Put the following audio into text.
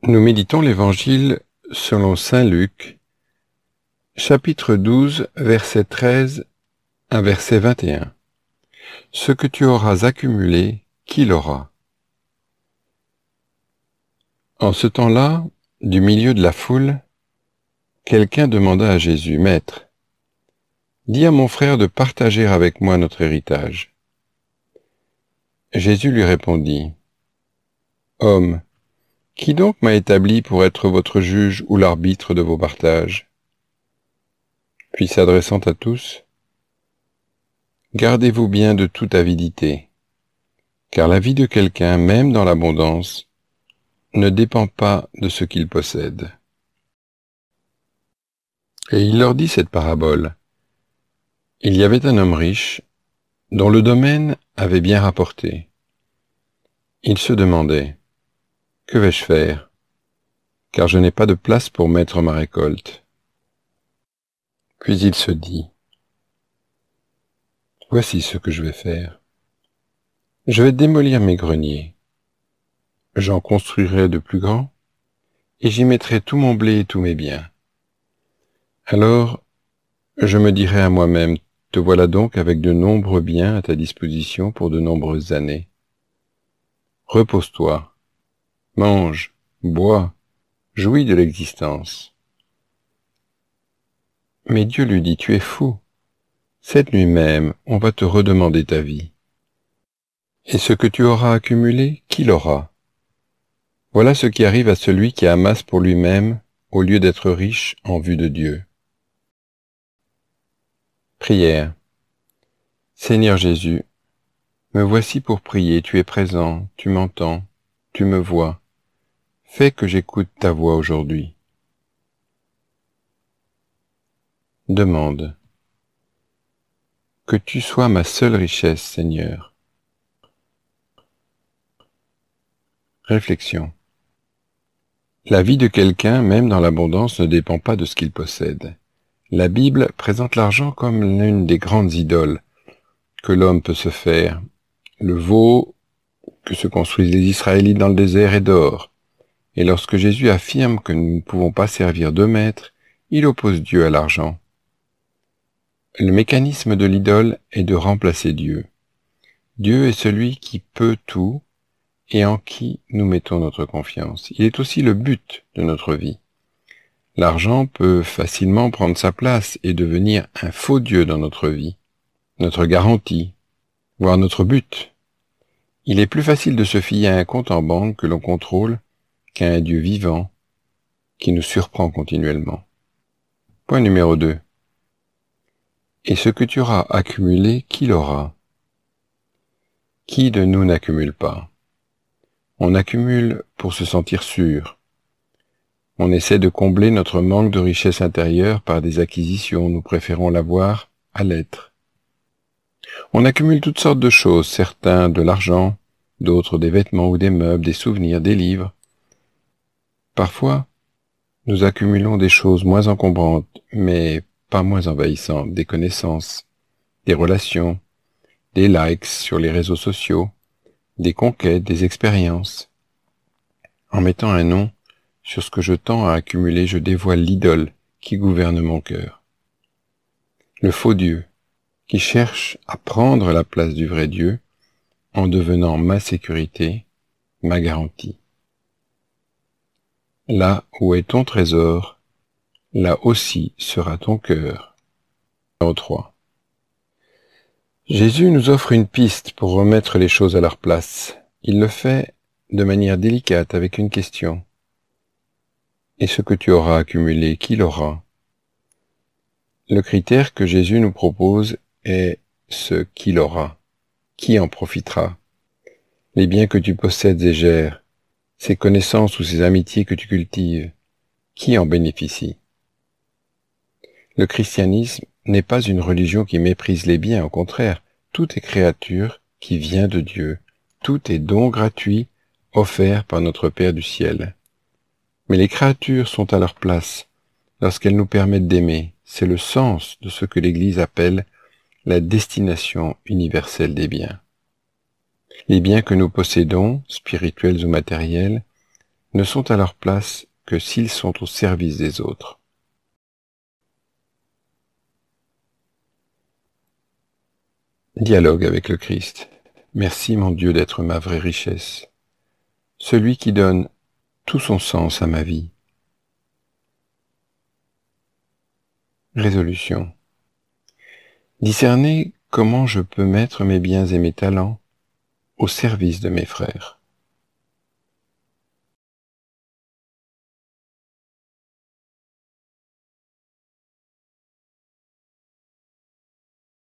Nous méditons l'Évangile selon saint Luc, chapitre 12, verset 13 à verset 21. Ce que tu auras accumulé, qui l'aura? En ce temps-là, du milieu de la foule, quelqu'un demanda à Jésus, « Maître, dis à mon frère de partager avec moi notre héritage. » Jésus lui répondit, « Homme, qui donc m'a établi pour être votre juge ou l'arbitre de vos partages ?» Puis s'adressant à tous, « Gardez-vous bien de toute avidité, car la vie de quelqu'un, même dans l'abondance, ne dépend pas de ce qu'il possède. » Et il leur dit cette parabole. Il y avait un homme riche, dont le domaine avait bien rapporté. Il se demandait, « Que vais-je faire, car je n'ai pas de place pour mettre ma récolte. » Puis il se dit, « Voici ce que je vais faire. Je vais démolir mes greniers. J'en construirai de plus grands, et j'y mettrai tout mon blé et tous mes biens. Alors, je me dirai à moi-même, te voilà donc avec de nombreux biens à ta disposition pour de nombreuses années. Repose-toi, mange, bois, jouis de l'existence. » Mais Dieu lui dit, « Tu es fou. Cette nuit même, on va te redemander ta vie. Et ce que tu auras accumulé, qui l'aura? Voilà ce qui arrive à celui qui amasse pour lui-même, au lieu d'être riche en vue de Dieu. » Prière. Seigneur Jésus, me voici pour prier, tu es présent, tu m'entends, tu me vois. Fais que j'écoute ta voix aujourd'hui. Demande. Que tu sois ma seule richesse, Seigneur. Réflexion. La vie de quelqu'un, même dans l'abondance, ne dépend pas de ce qu'il possède. La Bible présente l'argent comme l'une des grandes idoles que l'homme peut se faire. Le veau que se construisent les Israélites dans le désert est d'or. Et lorsque Jésus affirme que nous ne pouvons pas servir deux maîtres, il oppose Dieu à l'argent. Le mécanisme de l'idole est de remplacer Dieu. Dieu est celui qui peut tout et en qui nous mettons notre confiance. Il est aussi le but de notre vie. L'argent peut facilement prendre sa place et devenir un faux Dieu dans notre vie, notre garantie, voire notre but. Il est plus facile de se fier à un compte en banque que l'on contrôle qu'à un Dieu vivant qui nous surprend continuellement. Point numéro 2. Et ce que tu auras accumulé, qui l'aura? Qui de nous n'accumule pas? On accumule pour se sentir sûr. On essaie de combler notre manque de richesse intérieure par des acquisitions, nous préférons l'avoir à l'être. On accumule toutes sortes de choses, certains de l'argent, d'autres des vêtements ou des meubles, des souvenirs, des livres. Parfois, nous accumulons des choses moins encombrantes, mais pas moins envahissantes, des connaissances, des relations, des likes sur les réseaux sociaux, des conquêtes, des expériences. En mettant un nom sur ce que je tends à accumuler, je dévoile l'idole qui gouverne mon cœur. Le faux Dieu, qui cherche à prendre la place du vrai Dieu en devenant ma sécurité, ma garantie. Là où est ton trésor, là aussi sera ton cœur. Numéro 3. Jésus nous offre une piste pour remettre les choses à leur place. Il le fait de manière délicate avec une question. Et ce que tu auras accumulé, qui l'aura? Le critère que Jésus nous propose est ce qu'il aura. Qui en profitera? Les biens que tu possèdes et gères, ces connaissances ou ces amitiés que tu cultives, qui en bénéficie? Le christianisme n'est pas une religion qui méprise les biens, au contraire, tout est créature qui vient de Dieu, tout est don gratuit offert par notre Père du ciel. Mais les créatures sont à leur place lorsqu'elles nous permettent d'aimer. C'est le sens de ce que l'Église appelle la destination universelle des biens. Les biens que nous possédons, spirituels ou matériels, ne sont à leur place que s'ils sont au service des autres. Dialogue avec le Christ. Merci mon Dieu d'être ma vraie richesse, celui qui donne tout son sens à ma vie. Résolution. Discerner comment je peux mettre mes biens et mes talents au service de mes frères.